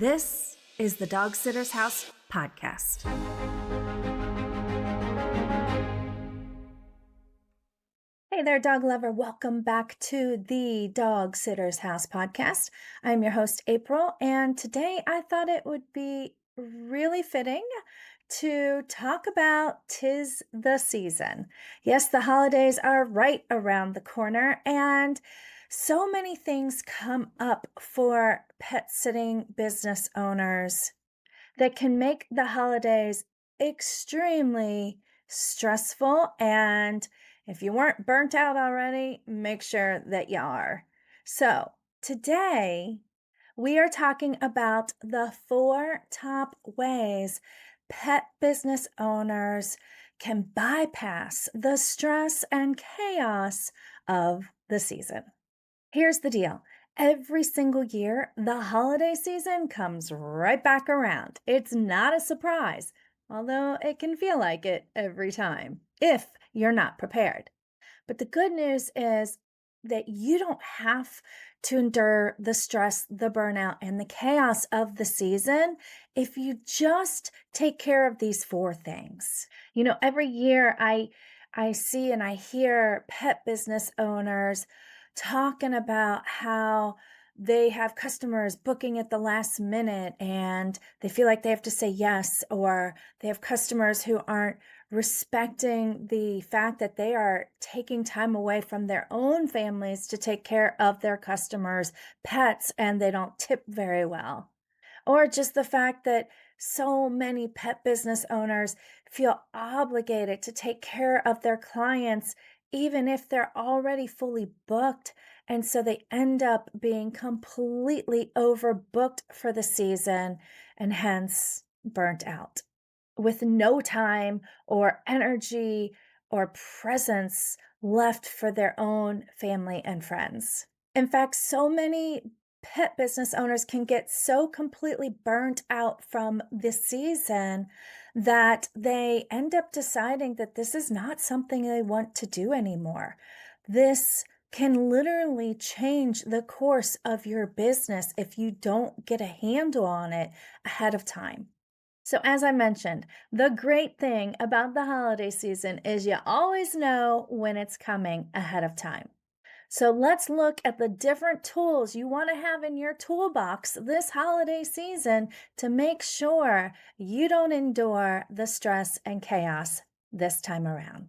This is the Dog Sitter's House podcast. Hey there, dog lover. Welcome back to the Dog Sitter's House podcast. I'm your host, April, and today I thought it would be really fitting to talk about 'tis the season. Yes, the holidays are right around the corner, and so many things come up for pet sitting business owners that can make the holidays extremely stressful. And if you weren't burnt out already, make sure that you are. So, today we are talking about the 4 top ways pet business owners can bypass the stress and chaos of the season. Here's the deal. Every single year, the holiday season comes right back around. It's not a surprise, although it can feel like it every time if you're not prepared. But the good news is that you don't have to endure the stress, the burnout, and the chaos of the season if you just take care of these 4 things. Every year I see and I hear pet business owners talking about how they have customers booking at the last minute and they feel like they have to say yes, or they have customers who aren't respecting the fact that they are taking time away from their own families to take care of their customers' pets and they don't tip very well. Or just the fact that so many pet business owners feel obligated to take care of their clients, even if they're already fully booked. And so they end up being completely overbooked for the season and hence burnt out with no time or energy or presence left for their own family and friends. In fact, so many pet business owners can get so completely burnt out from this season that they end up deciding that this is not something they want to do anymore. This can literally change the course of your business if you don't get a handle on it ahead of time. So, as I mentioned, the great thing about the holiday season is you always know when it's coming ahead of time. So let's look at the different tools you want to have in your toolbox this holiday season to make sure you don't endure the stress and chaos this time around.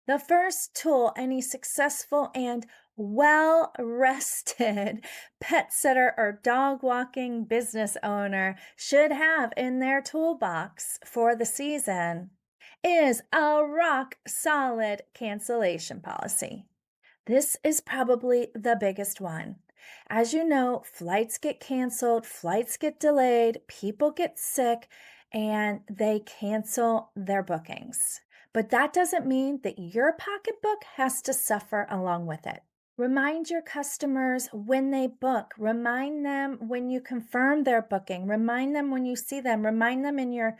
The first tool any successful and well rested pet sitter or dog walking business owner should have in their toolbox for the season is a rock solid cancellation policy. This is probably the biggest one. As you know, flights get canceled, flights get delayed, people get sick, and they cancel their bookings. But that doesn't mean that your pocketbook has to suffer along with it. Remind your customers when they book. Remind them when you confirm their booking. Remind them when you see them. Remind them in your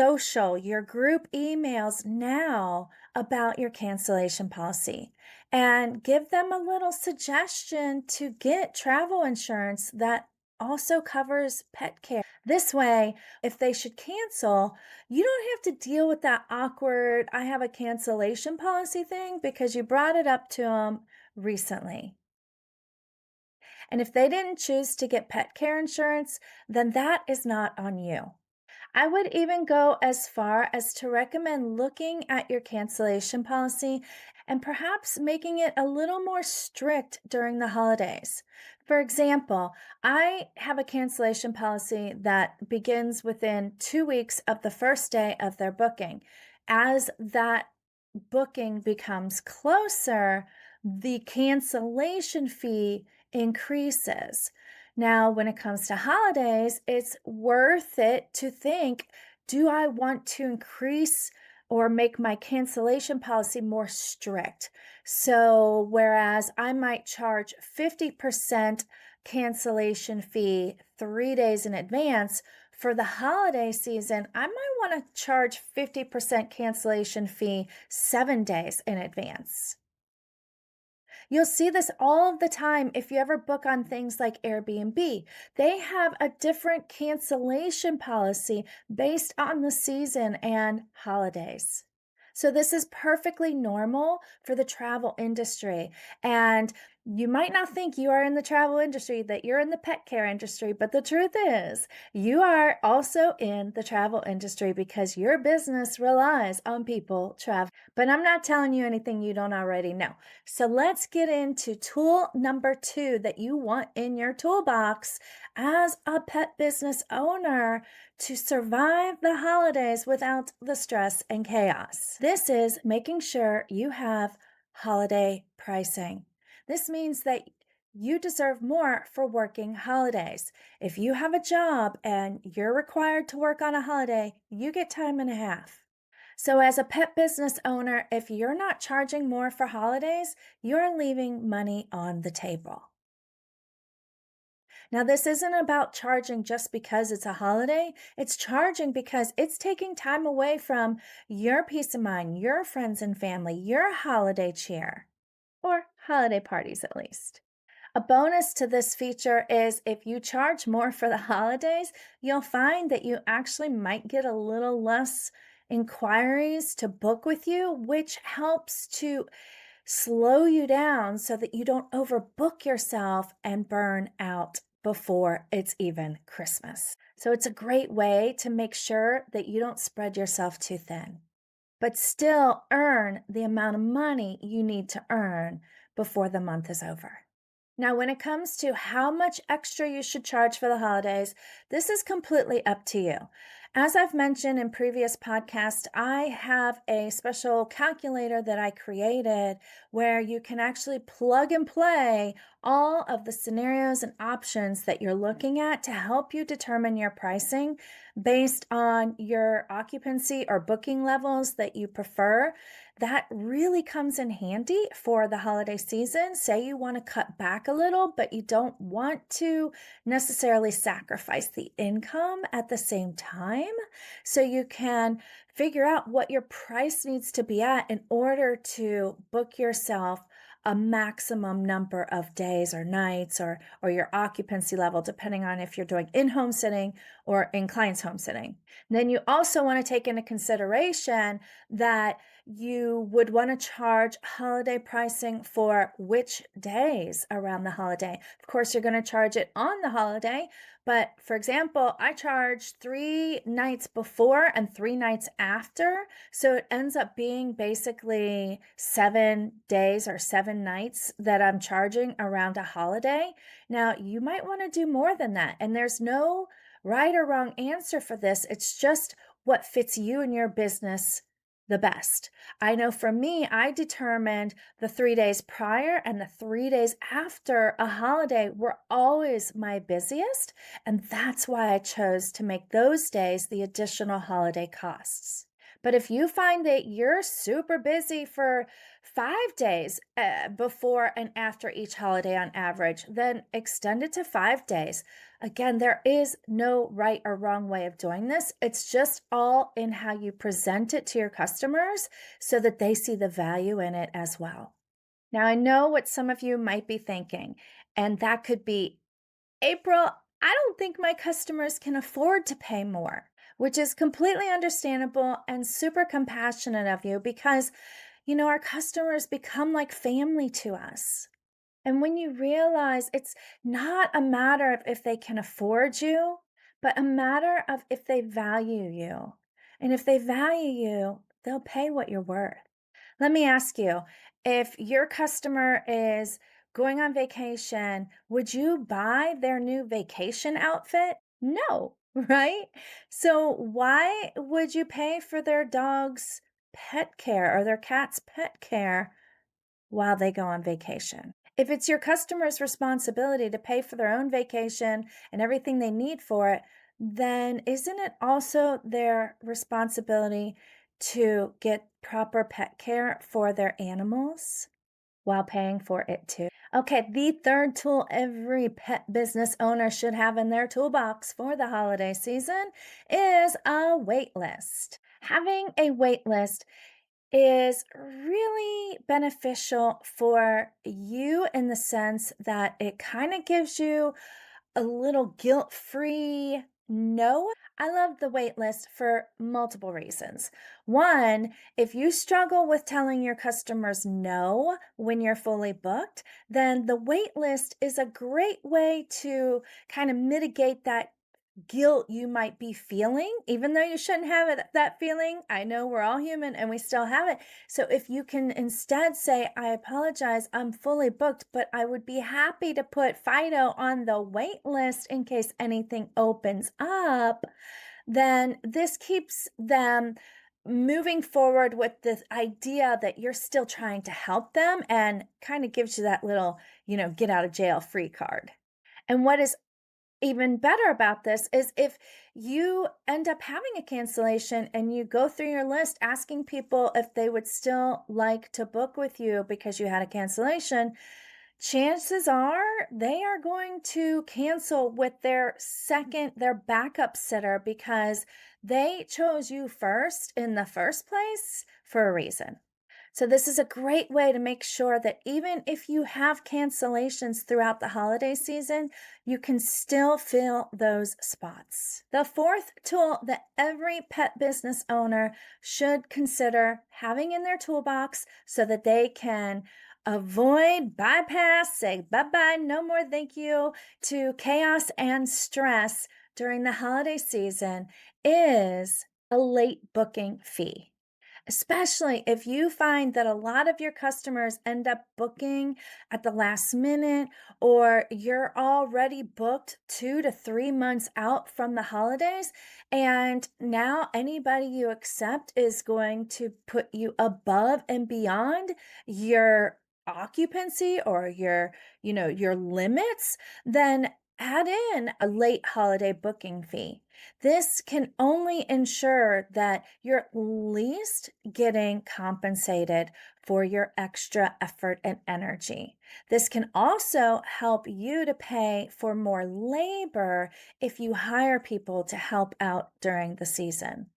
your group emails now about your cancellation policy, and give them a little suggestion to get travel insurance that also covers pet care. This way, if they should cancel, you don't have to deal with that awkward, I have a cancellation policy thing because you brought it up to them recently. And if they didn't choose to get pet care insurance, then that is not on you. I would even go as far as to recommend looking at your cancellation policy and perhaps making it a little more strict during the holidays. For example, I have a cancellation policy that begins within 2 weeks of the first day of their booking. As that booking becomes closer, the cancellation fee increases. Now, when it comes to holidays, it's worth it to think, do I want to increase or make my cancellation policy more strict? So, whereas I might charge 50% cancellation fee 3 days in advance, for the holiday season, I might want to charge 50% cancellation fee 7 days in advance. You'll see this all of the time if you ever book on things like Airbnb. They have a different cancellation policy based on the season and holidays. So, this is perfectly normal for the travel industry. And you might not think you are in the travel industry, that you're in the pet care industry, but the truth is, you are also in the travel industry because your business relies on people traveling. But I'm not telling you anything you don't already know. So let's get into tool number two that you want in your toolbox as a pet business owner to survive the holidays without the stress and chaos. This is making sure you have holiday pricing. This means that you deserve more for working holidays. If you have a job and you're required to work on a holiday, you get time and a half. So, as a pet business owner, if you're not charging more for holidays, you're leaving money on the table. Now, this isn't about charging just because it's a holiday. It's charging because it's taking time away from your peace of mind, your friends and family, your holiday cheer, or holiday parties at least. A bonus to this feature is if you charge more for the holidays, you'll find that you actually might get a little less inquiries to book with you, which helps to slow you down so that you don't overbook yourself and burn out before it's even Christmas. So it's a great way to make sure that you don't spread yourself too thin, but still earn the amount of money you need to earn before the month is over. Now, when it comes to how much extra you should charge for the holidays, this is completely up to you. As I've mentioned in previous podcasts, I have a special calculator that I created where you can actually plug and play all of the scenarios and options that you're looking at to help you determine your pricing based on your occupancy or booking levels that you prefer. That really comes in handy for the holiday season. Say you want to cut back a little, but you don't want to necessarily sacrifice the income at the same time. So you can figure out what your price needs to be at in order to book yourself a maximum number of days or nights or your occupancy level, depending on if you're doing in-home sitting or in client's home sitting. Then you also want to take into consideration that you would want to charge holiday pricing for which days around the holiday. Of course, you're going to charge it on the holiday, but for example, I charge 3 nights before and 3 nights after. So it ends up being basically 7 days or 7 nights that I'm charging around a holiday. Now, you might want to do more than that, and there's no right or wrong answer for this. It's just what fits you and your business the best. I know for me, I determined the 3 days prior and the 3 days after a holiday were always my busiest. And that's why I chose to make those days the additional holiday costs. But if you find that you're super busy for 5 days before and after each holiday on average, then extend it to 5 days. Again, there is no right or wrong way of doing this. It's just all in how you present it to your customers so that they see the value in it as well. Now, I know what some of you might be thinking, and that could be April, I don't think my customers can afford to pay more, which is completely understandable and super compassionate of you because, our customers become like family to us. And when you realize it's not a matter of if they can afford you, but a matter of if they value you. And if they value you, they'll pay what you're worth. Let me ask you, if your customer is going on vacation, would you buy their new vacation outfit? No, right? So why would you pay for their dog's pet care or their cat's pet care while they go on vacation? If it's your customer's responsibility to pay for their own vacation and everything they need for it, then isn't it also their responsibility to get proper pet care for their animals while paying for it too? Okay, the third tool every pet business owner should have in their toolbox for the holiday season is a wait list. Having a wait list is really beneficial for you in the sense that it kind of gives you a little guilt-free no. I love the wait list for multiple reasons. One, if you struggle with telling your customers no when you're fully booked, then the wait list is a great way to kind of mitigate that guilt you might be feeling, even though you shouldn't have that feeling. I know we're all human and we still have it. So if you can instead say, I apologize, I'm fully booked, but I would be happy to put Fido on the wait list in case anything opens up, then this keeps them moving forward with this idea that you're still trying to help them and kind of gives you that little, get out of jail free card. And what is even better about this is if you end up having a cancellation and you go through your list asking people if they would still like to book with you because you had a cancellation, chances are they are going to cancel with their backup sitter because they chose you first in the first place for a reason. So, this is a great way to make sure that even if you have cancellations throughout the holiday season, you can still fill those spots. The fourth tool that every pet business owner should consider having in their toolbox so that they can avoid, bypass, say bye bye, no more thank you to chaos and stress during the holiday season is a late booking fee. Especially if you find that a lot of your customers end up booking at the last minute, or you're already booked 2 to 3 months out from the holidays, and now anybody you accept is going to put you above and beyond your occupancy or your limits, then add in a late holiday booking fee. This can only ensure that you're at least getting compensated for your extra effort and energy. This can also help you to pay for more labor if you hire people to help out during the season.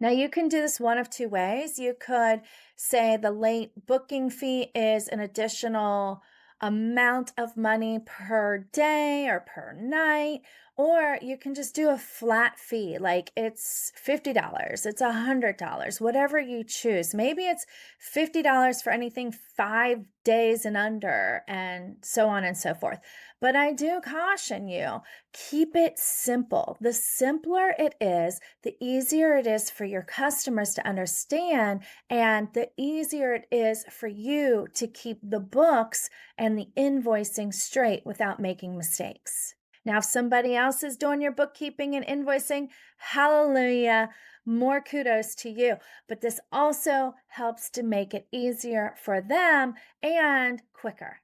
Now, you can do this one of two ways. You could say the late booking fee is an additional amount of money per day or per night, or you can just do a flat fee, like it's $50, it's $100, whatever you choose. Maybe it's $50 for anything 5 days and under, and so on and so forth. But I do caution you, keep it simple. The simpler it is, the easier it is for your customers to understand, and the easier it is for you to keep the books and the invoicing straight without making mistakes. Now, if somebody else is doing your bookkeeping and invoicing, hallelujah, more kudos to you. But this also helps to make it easier for them and quicker.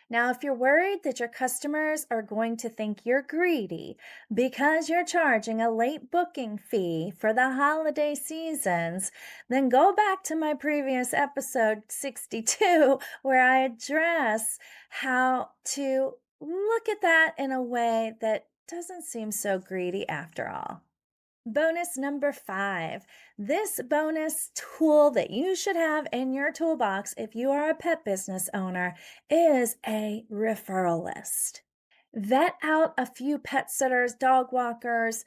Now, if you're worried that your customers are going to think you're greedy because you're charging a late booking fee for the holiday seasons, then go back to my previous episode 62, where I address how to look at that in a way that doesn't seem so greedy after all. Bonus number 5. This bonus tool that you should have in your toolbox if you are a pet business owner is a referral list. Vet out a few pet sitters, dog walkers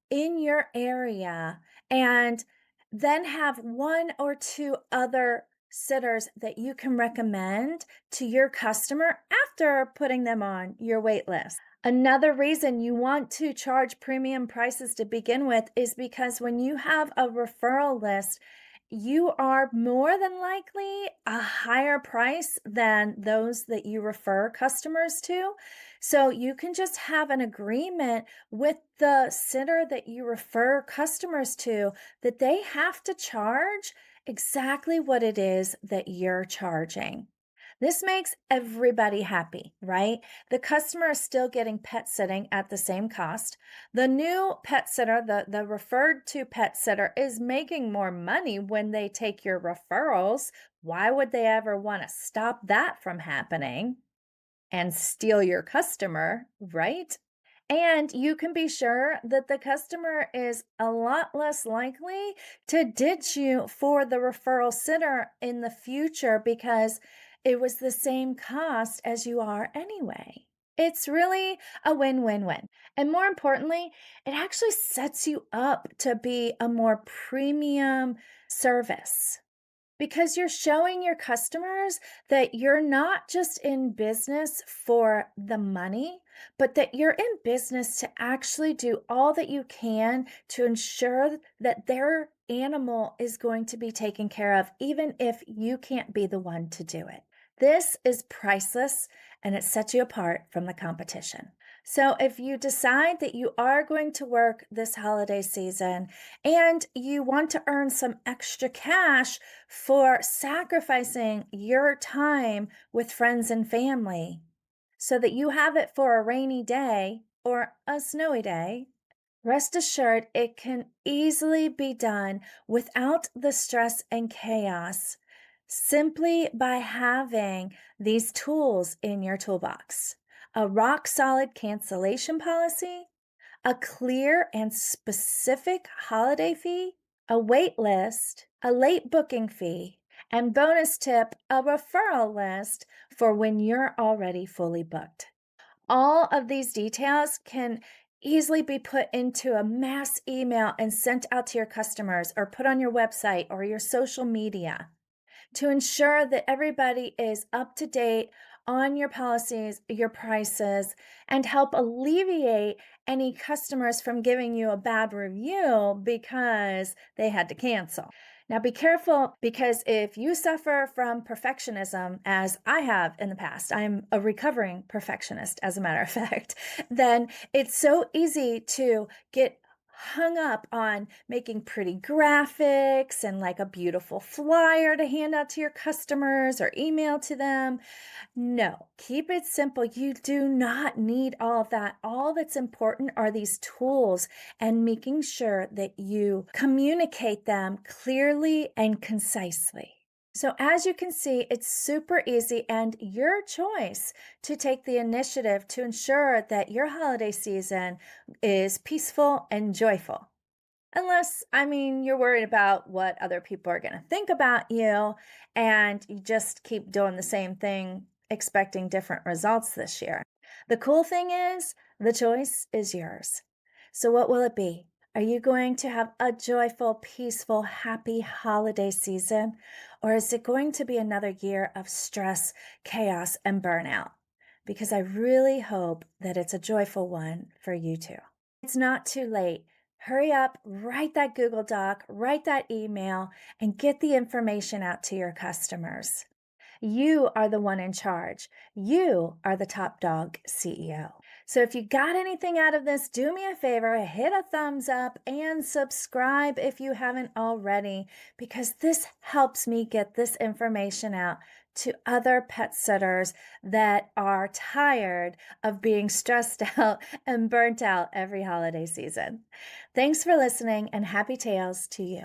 in your area, and then have one or two other sitters that you can recommend to your customer after putting them on your wait list. Another reason you want to charge premium prices to begin with is because when you have a referral list, you are more than likely a higher price than those that you refer customers to. So you can just have an agreement with the sitter that you refer customers to that they have to charge exactly what it is that you're charging. This makes everybody happy, right? The customer is still getting pet sitting at the same cost. The new pet sitter, the referred to pet sitter, is making more money when they take your referrals. Why would they ever want to stop that from happening and steal your customer, right? And you can be sure that the customer is a lot less likely to ditch you for the referral sitter in the future because it was the same cost as you are anyway. It's really a win win win. And more importantly, it actually sets you up to be a more premium service because you're showing your customers that you're not just in business for the money, but that you're in business to actually do all that you can to ensure that their animal is going to be taken care of, even if you can't be the one to do it. This is priceless and it sets you apart from the competition. So, if you decide that you are going to work this holiday season and you want to earn some extra cash for sacrificing your time with friends and family so that you have it for a rainy day or a snowy day, rest assured it can easily be done without the stress and chaos simply by having these tools in your toolbox: a rock solid cancellation policy, a clear and specific holiday fee, a wait list, a late booking fee, and bonus tip, a referral list for when you're already fully booked. All of these details can easily be put into a mass email and sent out to your customers or put on your website or your social media to ensure that everybody is up to date on your policies, your prices, and help alleviate any customers from giving you a bad review because they had to cancel. Now, be careful because if you suffer from perfectionism, as I have in the past, I'm a recovering perfectionist, as a matter of fact, then it's so easy to get hung up on making pretty graphics and like a beautiful flyer to hand out to your customers or email to them. No, keep it simple. You do not need all of that. All that's important are these tools and making sure that you communicate them clearly and concisely. So, as you can see, it's super easy and your choice to take the initiative to ensure that your holiday season is peaceful and joyful. Unless, I mean, you're worried about what other people are going to think about you and you just keep doing the same thing, expecting different results this year. The cool thing is, the choice is yours. So, what will it be? Are you going to have a joyful, peaceful, happy holiday season? Or is it going to be another year of stress, chaos, and burnout? Because I really hope that it's a joyful one for you too. It's not too late. Hurry up, write that Google Doc, write that email, and get the information out to your customers. You are the one in charge. You are the top dog CEO. So if you got anything out of this, do me a favor, hit a thumbs up and subscribe if you haven't already, because this helps me get this information out to other pet sitters that are tired of being stressed out and burnt out every holiday season. Thanks for listening and happy tails to you.